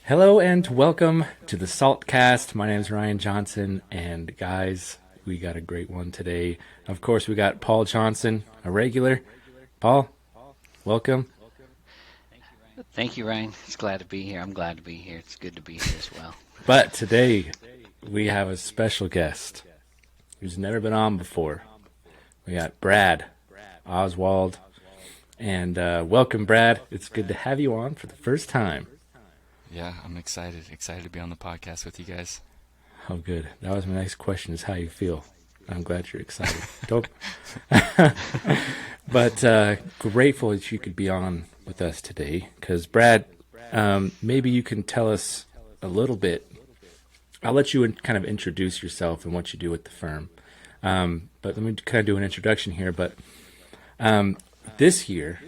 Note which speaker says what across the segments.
Speaker 1: Hello and welcome to the Saltcast. My name is Ryan Johnson, and guys, we got a great one today. Of course, we got Paul Johnson, a regular. Paul, welcome.
Speaker 2: Thank you, Ryan. It's glad to be here. I'm glad to be here. It's good to be here as well.
Speaker 1: But today, we have a special guest who's never been on before. We got Brad Oswald, and welcome, Brad. It's good to have you on for the first time.
Speaker 3: Yeah, I'm excited. Excited to be on the podcast with you guys.
Speaker 1: Oh, good. That was my next question: is how you feel. I'm glad you're excited. Don't. But grateful that you could be on with us today. Because Brad, maybe you can tell us a little bit. I'll let you kind of introduce yourself and what you do at the firm. But let me kind of do an introduction here. But this year,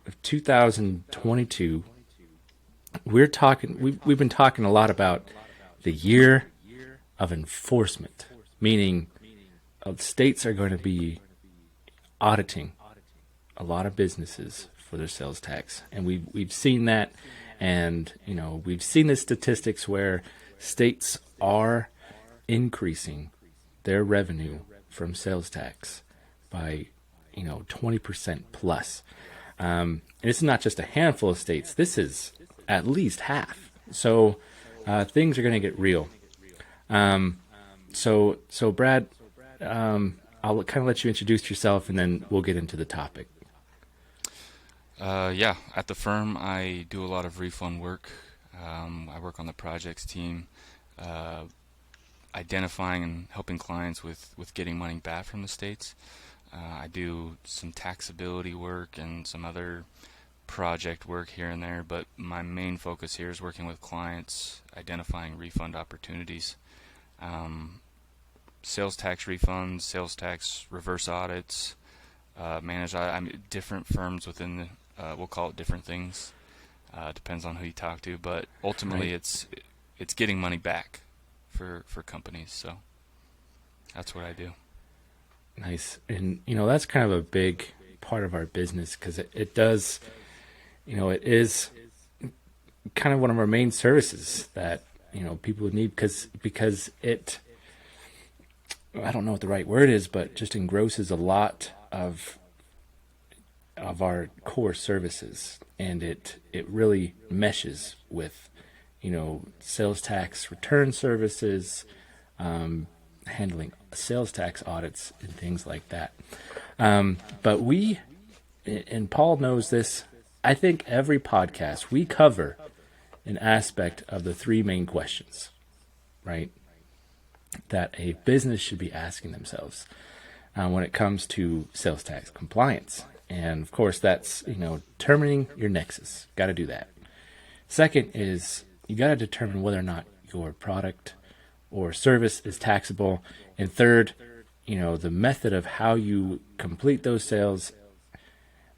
Speaker 1: of 2022. We've been talking a lot about the year of enforcement, meaning states are going to be auditing a lot of businesses for their sales tax, and we've seen that, and we've seen the statistics where states are increasing their revenue from sales tax by 20% plus, and it's not just a handful of states. This is at least half. So things are going to get real. So Brad, I'll kind of let you introduce yourself, and then we'll get into the topic.
Speaker 3: Yeah, at the firm, I do a lot of refund work. I work on the projects team, identifying and helping clients with getting money back from the states. I do some taxability work and some other project work here and there, but my main focus here is working with clients, identifying refund opportunities, sales tax refunds, sales tax reverse audits, different firms within the, we'll call it different things. Depends on who you talk to, but ultimately
Speaker 1: Right.
Speaker 3: it's getting money back for companies. So that's what I do.
Speaker 1: Nice. And that's kind of a big part of our business, because it does. It is kind of one of our main services that people would need, because it, I don't know what the right word is, but just engrosses a lot of our core services, and it really meshes with sales tax return services, handling sales tax audits and things like that. But we, and Paul knows this, I think every podcast we cover an aspect of the three main questions, right, that a business should be asking themselves when it comes to sales tax compliance. And of course, that's determining your nexus. Got to do that. Second is you got to determine whether or not your product or service is taxable. And third, the method of how you complete those sales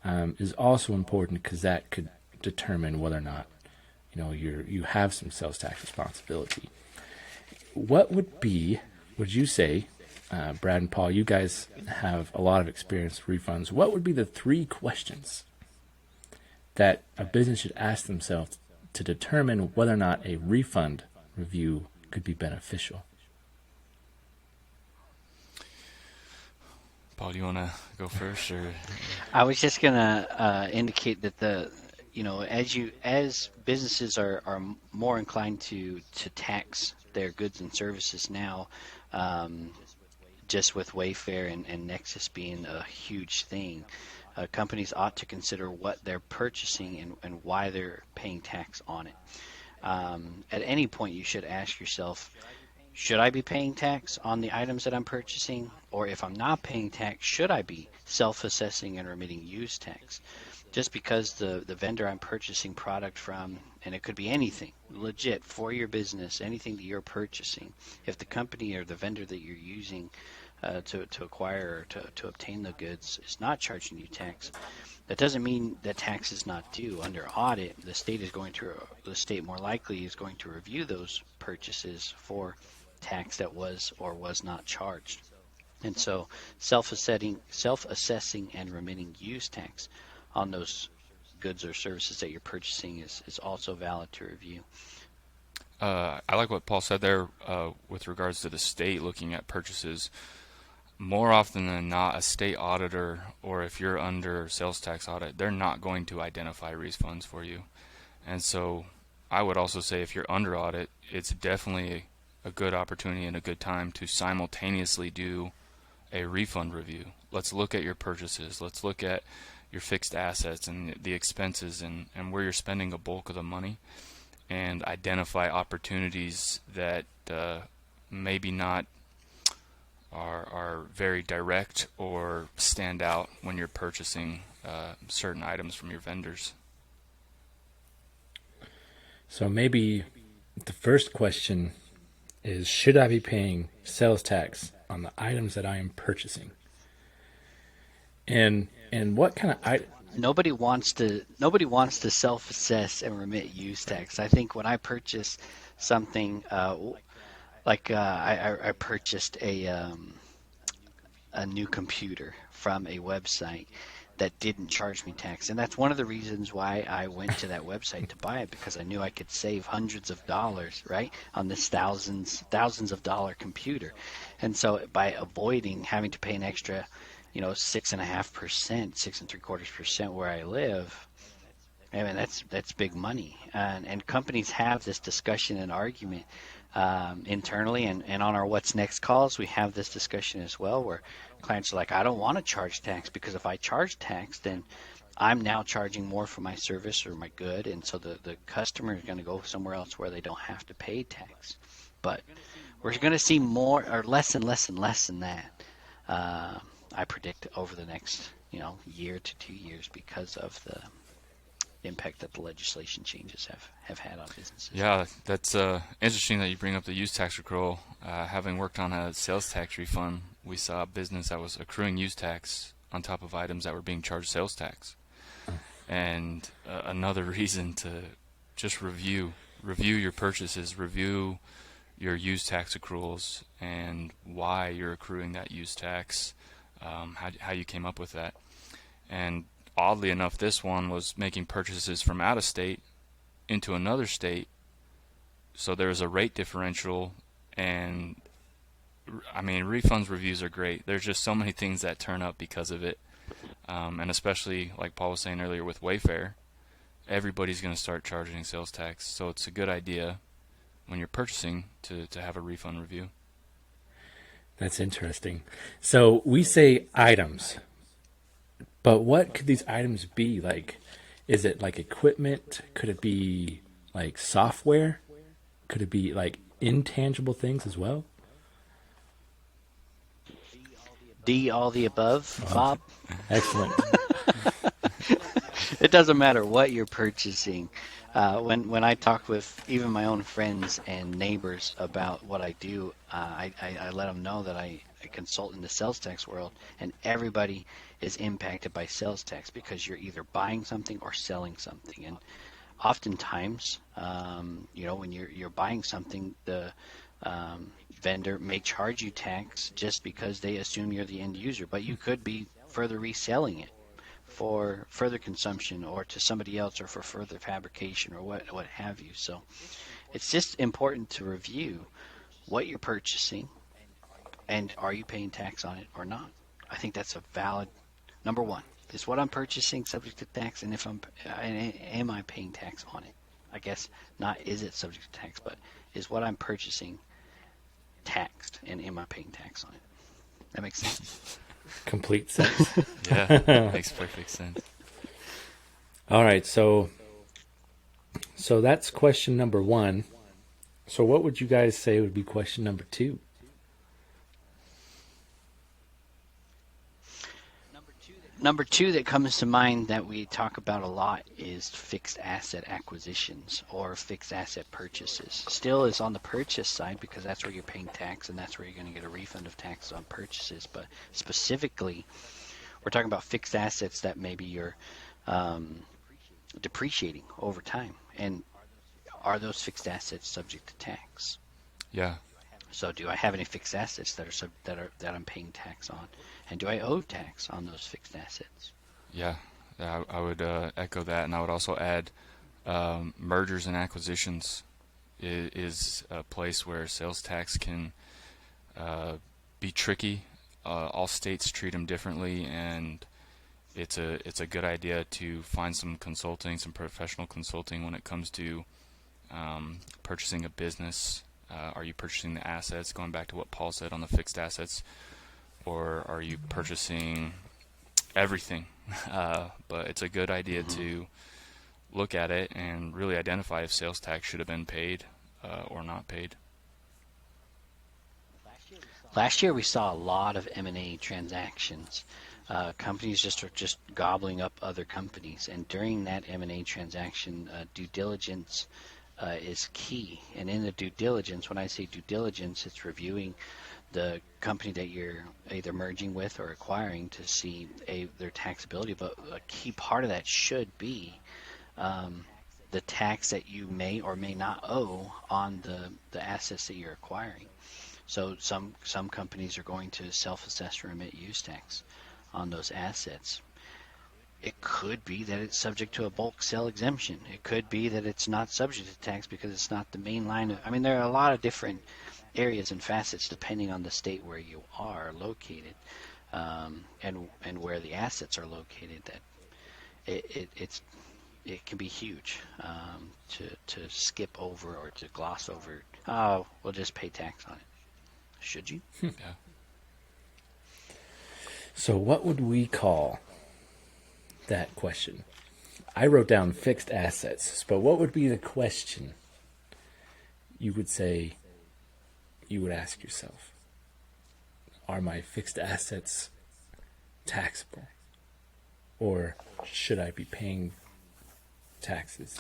Speaker 1: is also important, because that could determine whether or not you have some sales tax responsibility. What would you say, Brad and Paul, you guys have a lot of experience with refunds. What would be the three questions that a business should ask themselves to determine whether or not a refund review could be beneficial?
Speaker 3: Paul, do you want to go first, or?
Speaker 2: I was just gonna indicate that as businesses are more inclined to tax their goods and services now, just with Wayfair and Nexus being a huge thing, companies ought to consider what they're purchasing and why they're paying tax on it. At any point, you should ask yourself, should I be paying tax on the items that I'm purchasing? Or if I'm not paying tax, should I be self-assessing and remitting use tax? Just because the vendor I'm purchasing product from, and it could be anything, legit, for your business, anything that you're purchasing, if the company or the vendor that you're using to acquire or to obtain the goods is not charging you tax, that doesn't mean that tax is not due. Under audit, the state more likely is going to review those purchases for tax that was or was not charged. And so self-assessing and remitting use tax on those goods or services that you're purchasing is also valid to review.
Speaker 3: I like what Paul said there with regards to the state looking at purchases. More often than not, a state auditor, or if you're under sales tax audit, they're not going to identify refunds for you. And so I would also say if you're under audit, it's definitely a good opportunity and a good time to simultaneously do a refund review. Let's look at your purchases. Let's look at your fixed assets and the expenses and where you're spending a bulk of the money, and identify opportunities that maybe not are very direct or stand out when you're purchasing certain items from your vendors.
Speaker 1: So maybe the first question is, should I be paying sales tax on the items that I am purchasing? And what kind of
Speaker 2: Nobody wants to self-assess and remit use tax. I think when I purchase something, I purchased a new computer from a website that didn't charge me tax. And that's one of the reasons why I went to that website to buy it, because I knew I could save hundreds of dollars, right, on this thousands of dollar computer. And so by avoiding having to pay an extra, 6.5%, 6.75% where I live, I mean, that's big money. And companies have this discussion and argument internally, and on our What's Next calls, we have this discussion as well, where clients are like, I don't want to charge tax, because if I charge tax, then I'm now charging more for my service or my good, and so the customer is going to go somewhere else where they don't have to pay tax. But we're going to see more or less and less and less than that. I predict over the next year to 2 years, because of the impact that the legislation changes have had on businesses.
Speaker 3: Yeah, that's interesting that you bring up the use tax accrual. Having worked on a sales tax refund, we saw a business that was accruing use tax on top of items that were being charged sales tax. And another reason to just review your purchases, review your use tax accruals, and why you're accruing that use tax, how you came up with that. And oddly enough, this one was making purchases from out of state into another state, so there's a rate differential. And I mean, refunds reviews are great. There's just so many things that turn up because of it, and especially like Paul was saying earlier with Wayfair, everybody's going to start charging sales tax, so it's a good idea when you're purchasing to have a refund review.
Speaker 1: That's interesting. So we say items, but what could these items be? Like, is it like equipment? Could it be like software? Could it be like intangible things as well?
Speaker 2: D, all the above, Bob.
Speaker 1: Excellent.
Speaker 2: It doesn't matter what you're purchasing. When I talk with even my own friends and neighbors about what I do, I let them know that I consult in the sales tax world, and everybody is impacted by sales tax, because you're either buying something or selling something. And oftentimes, when you're buying something, the vendor may charge you tax just because they assume you're the end user, but you could be further reselling it for further consumption, or to somebody else, or for further fabrication, or what have you. So it's just important to review what you're purchasing, and are you paying tax on it or not. I think that's a valid number one. Is what I'm purchasing subject to tax, and am I paying tax on it? I guess not is it subject to tax, but is what I'm purchasing taxed, and am I paying tax on it? That makes sense.
Speaker 1: Complete sense.
Speaker 3: Yeah, makes perfect sense.
Speaker 1: All right, so that's question number one. So what would you guys say would be question number two?
Speaker 2: Number two that comes to mind that we talk about a lot is fixed asset acquisitions or fixed asset purchases. Still is on the purchase side, because that's where you're paying tax, and that's where you're going to get a refund of taxes on purchases. But specifically, we're talking about fixed assets that maybe you're depreciating over time. And are those fixed assets subject to tax?
Speaker 3: Yeah.
Speaker 2: So do I have any fixed assets that I'm paying tax on? And do I owe tax on those fixed assets?
Speaker 3: Yeah, I would echo that, and I would also add mergers and acquisitions. is a place where sales tax can be tricky. All states treat them differently, and it's a good idea to find some consulting, some professional consulting when it comes to purchasing a business. Are you purchasing the assets, going back to what Paul said on the fixed assets, or are you purchasing everything? But it's a good idea to look at it and really identify if sales tax should have been paid or not paid.
Speaker 2: Last year we saw a lot of M&A transactions. Companies just are just gobbling up other companies, and during that M&A transaction, due diligence is key. And in the due diligence, when I say due diligence, it's reviewing the company that you're either merging with or acquiring to see their taxability. But a key part of that should be the tax that you may or may not owe on the assets that you're acquiring. So some companies are going to self-assess or remit use tax on those assets. It could be that it's subject to a bulk sale exemption. It could be that it's not subject to tax because it's not the main line of, I mean, there are a lot of different areas and facets depending on the state where you are located, and where the assets are located, that it can be huge to skip over or to gloss over. Oh, we'll just pay tax on it. Should you?
Speaker 3: Yeah.
Speaker 1: So what would we call that question? I wrote down fixed assets, but what would be the question you would say, you would ask yourself? Are my fixed assets taxable? Or should I be paying taxes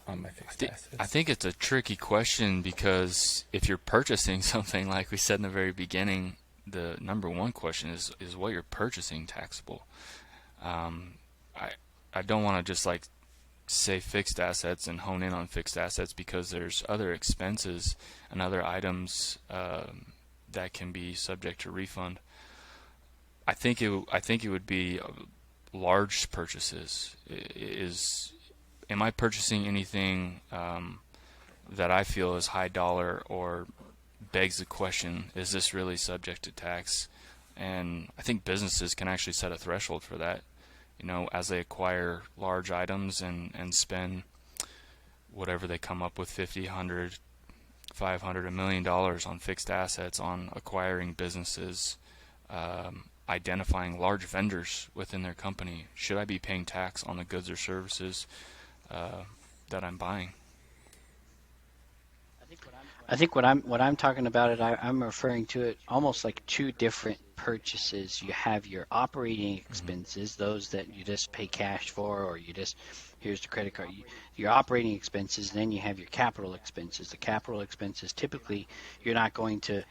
Speaker 1: on my fixed assets?
Speaker 3: I think it's a tricky question, because if you're purchasing something, like we said in the very beginning, the number one question is what you're purchasing taxable? I don't want to just like say fixed assets and hone in on fixed assets, because there's other expenses and other items that can be subject to refund. I think it would be large purchases. Am I purchasing anything that I feel is high dollar, or begs the question, is this really subject to tax? And I think businesses can actually set a threshold for that. You know, as they acquire large items and spend whatever they come up with, $50, $100, $500, $1 million on fixed assets, on acquiring businesses, identifying large vendors within their company. Should I be paying tax on the goods or services that I'm buying?
Speaker 2: I think what I'm talking about it, I'm referring to it almost like two different purchases. You have your operating expenses, those that you just pay cash for, or you just, here's the credit card. Your operating expenses, and then you have your capital expenses. The capital expenses, typically you're not going to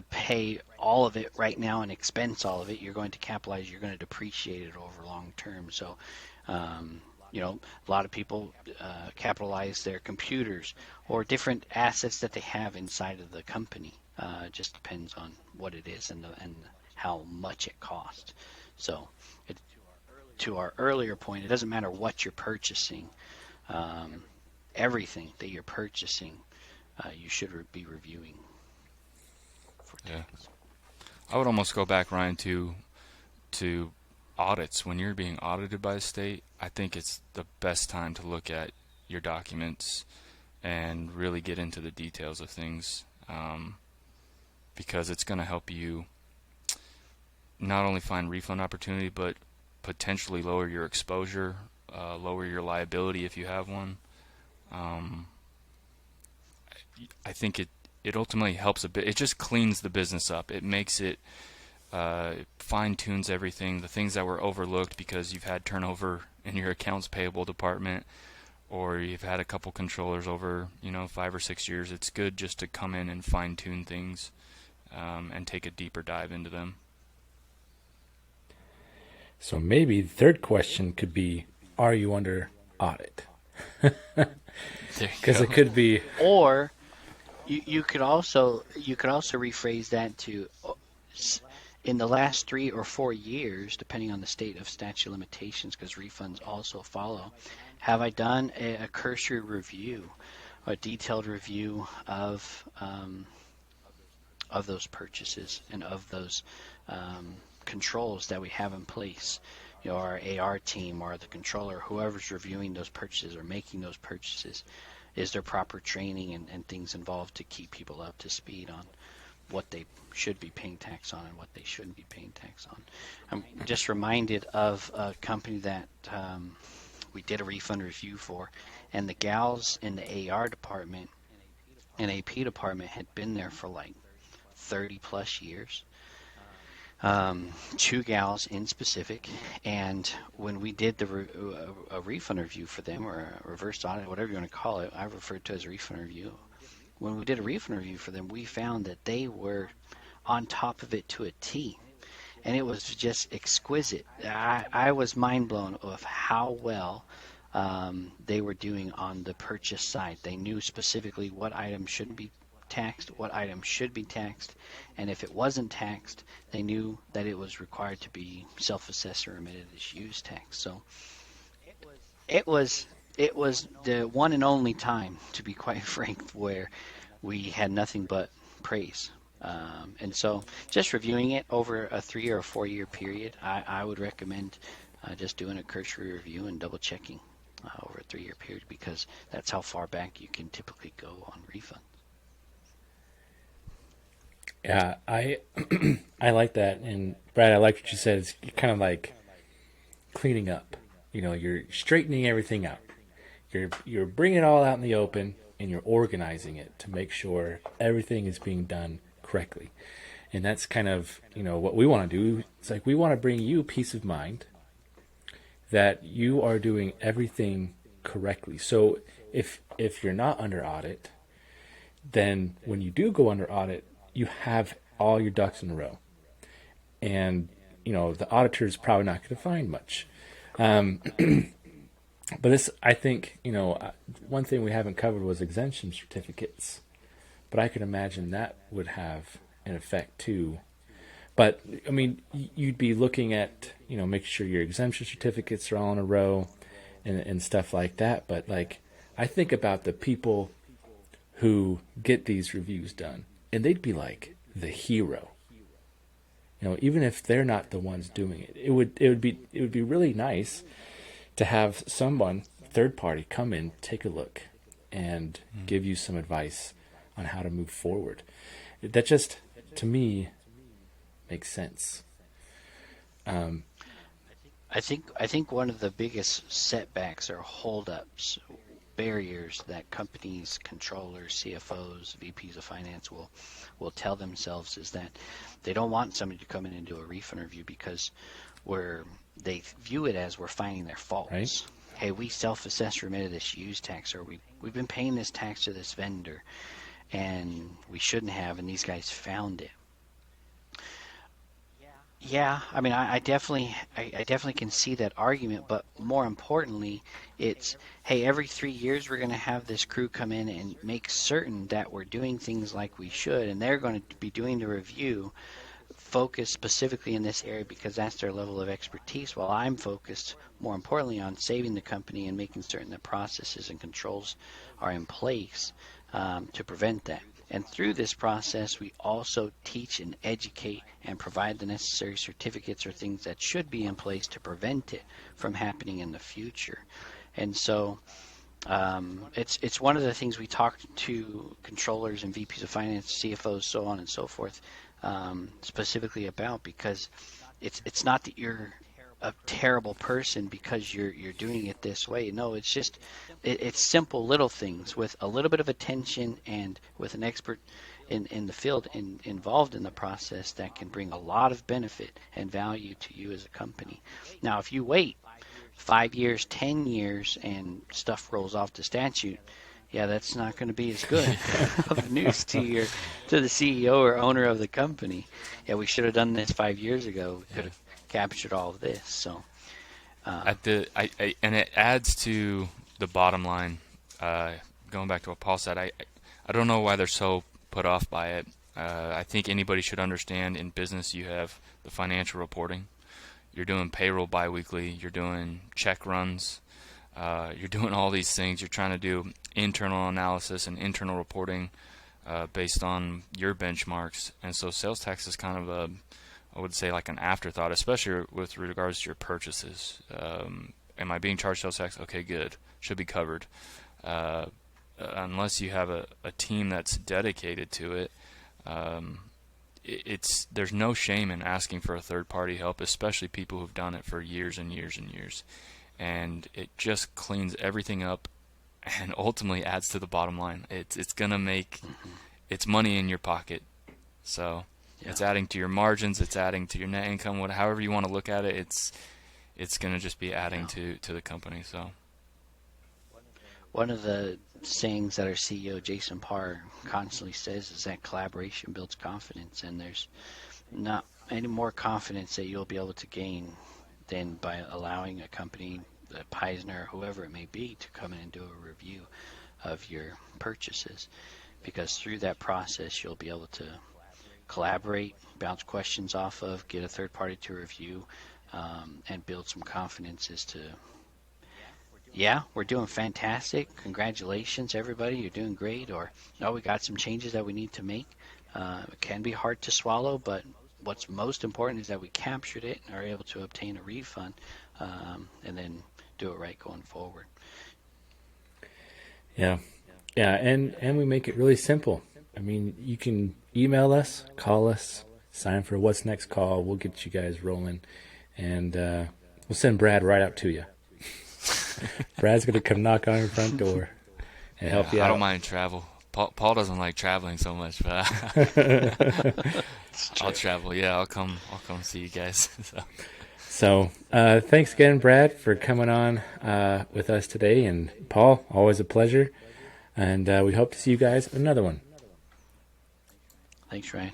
Speaker 2: pay all of it right now and expense all of it. You're going to capitalize, you're going to depreciate it over long term. So you know, a lot of people capitalize their computers or different assets that they have inside of the company. It just depends on what it is and how much it costs. So to our earlier point, it doesn't matter what you're purchasing. Everything that you're purchasing, you should be reviewing for tax.
Speaker 3: Yeah. I would almost go back, Ryan, to audits. When you're being audited by the state, I think it's the best time to look at your documents and really get into the details of things, because it's going to help you not only find refund opportunity, but potentially lower your exposure, lower your liability if you have one. I think it ultimately helps a bit. It just cleans the business up. It makes it fine-tunes everything, the things that were overlooked because you've had turnover in your accounts payable department, or you've had a couple controllers over 5 or 6 years. It's good just to come in and fine-tune things and take a deeper dive into them.
Speaker 1: So maybe the third question could be, are you under audit? Because it could be,
Speaker 2: or you could also rephrase that to, in the last 3 or 4 years, depending on the state of statute of limitations, because refunds also follow, have I done a cursory review a detailed review of those purchases and of those controls that we have in place. Our AR team or the controller, whoever's reviewing those purchases or making those purchases, is there proper training and things involved to keep people up to speed on what they should be paying tax on and what they shouldn't be paying tax on. I'm just reminded of a company that we did a refund review for, and the gals in the AR department and AP department had been there for like 30 plus years. Two gals in specific, and when we did a refund review for them, or a reverse audit, whatever you want to call it, I refer to it as a refund review. When we did a refund review for them, we found that they were on top of it to a T, and it was just exquisite. I was mind blown of how well they were doing on the purchase side. They knew specifically what items shouldn't be taxed, what items should be taxed, and if it wasn't taxed, they knew that it was required to be self-assessed or remitted as use tax. So it was the one and only time, to be quite frank, where we had nothing but praise. And so just reviewing it over a 3 or 4 year period, I would recommend just doing a cursory review and double checking over a 3 year period, because that's how far back you can typically go on refund.
Speaker 1: Yeah, I I like that, and Brad, I like what you said. It's kind of like cleaning up. You're straightening everything out. You're bringing it all out in the open, and you're organizing it to make sure everything is being done correctly. And that's kind of what we want to do. It's like we want to bring you peace of mind that you are doing everything correctly. So if you're not under audit, then when you do go under audit, you have all your ducks in a row. And, the auditor is probably not going to find much. But this, I think, one thing we haven't covered was exemption certificates. But I could imagine that would have an effect too. But, I mean, you'd be looking at, making sure your exemption certificates are all in a row and stuff like that. But, I think about the people who get these reviews done, and they'd be like the hero. Even if they're not the ones doing it, it would be really nice to have someone, third party, come in, take a look, and give you some advice on how to move forward. That just, to me, makes sense.
Speaker 2: I think one of the biggest setbacks or holdups, barriers that companies, controllers, CFOs, VPs of finance will tell themselves is that they don't want somebody to come in and do a refund review because they view it as we're finding their faults.
Speaker 1: Right.
Speaker 2: Hey, we self-assessed remitted this use tax, or we've been paying this tax to this vendor, and we shouldn't have, and these guys found it. Yeah, I mean, I definitely can see that argument, but more importantly, it's, hey, every 3 years we're going to have this crew come in and make certain that we're doing things like we should, and they're going to be doing the review focused specifically in this area because that's their level of expertise, while I'm focused more importantly on saving the company and making certain that processes and controls are in place to prevent that. And through this process, we also teach and educate and provide the necessary certificates or things that should be in place to prevent it from happening in the future. And so it's one of the things we talk to controllers and VPs of finance, CFOs, so on and so forth, specifically about, because it's not that you're a terrible person because you're doing it this way. No, it's just it's simple little things with a little bit of attention and with an expert in the field involved in the process that can bring a lot of benefit and value to you as a company. Now, if you wait 5 years, 10 years, and stuff rolls off the statute, yeah, that's not going to be as good of news to the CEO or owner of the company. Yeah, we should have done this 5 years ago. We could have captured all of this. So,
Speaker 3: and it adds to the bottom line. Going back to what Paul said, I don't know why they're so put off by it. I think anybody should understand in business you have the financial reporting. You're doing payroll biweekly. You're doing check runs. You're doing all these things. You're trying to do internal analysis and internal reporting based on your benchmarks. And so sales tax is kind of I would say like an afterthought, especially with regards to your purchases. Am I being charged sales tax? Okay, good. Should be covered. Unless you have a team that's dedicated to it, there's no shame in asking for a third-party help, especially people who've done it for years and years and years. And it just cleans everything up and ultimately adds to the bottom line. It's gonna make it's money in your pocket. So it's adding to your margins, it's adding to your net income, however you want to look at it. It's gonna just be adding to the company. So
Speaker 2: one of the sayings that our CEO Jason Parr constantly says is that collaboration builds confidence, and there's not any more confidence that you'll be able to gain than by allowing a company, Peisner, whoever it may be, to come in and do a review of your purchases, because through that process you'll be able to collaborate, bounce questions off of, get a third party to review, and build some confidence as to, yeah, we're doing fantastic, congratulations everybody, you're doing great, or no, we got some changes that we need to make. It can be hard to swallow, but what's most important is that we captured it and are able to obtain a refund, and then do it right going forward.
Speaker 1: Yeah, and we make it really simple. I mean, you can email us, call us, sign for a What's Next call. We'll get you guys rolling, and we'll send Brad right out to you. Brad's going to come knock on your front door and help you out.
Speaker 3: I don't mind travel. Paul doesn't like traveling so much, but I'll travel. Yeah, I'll come see you guys.
Speaker 1: So thanks again, Brad, for coming on with us today. And Paul, always a pleasure. And we hope to see you guys in another one.
Speaker 2: Thanks, Ryan.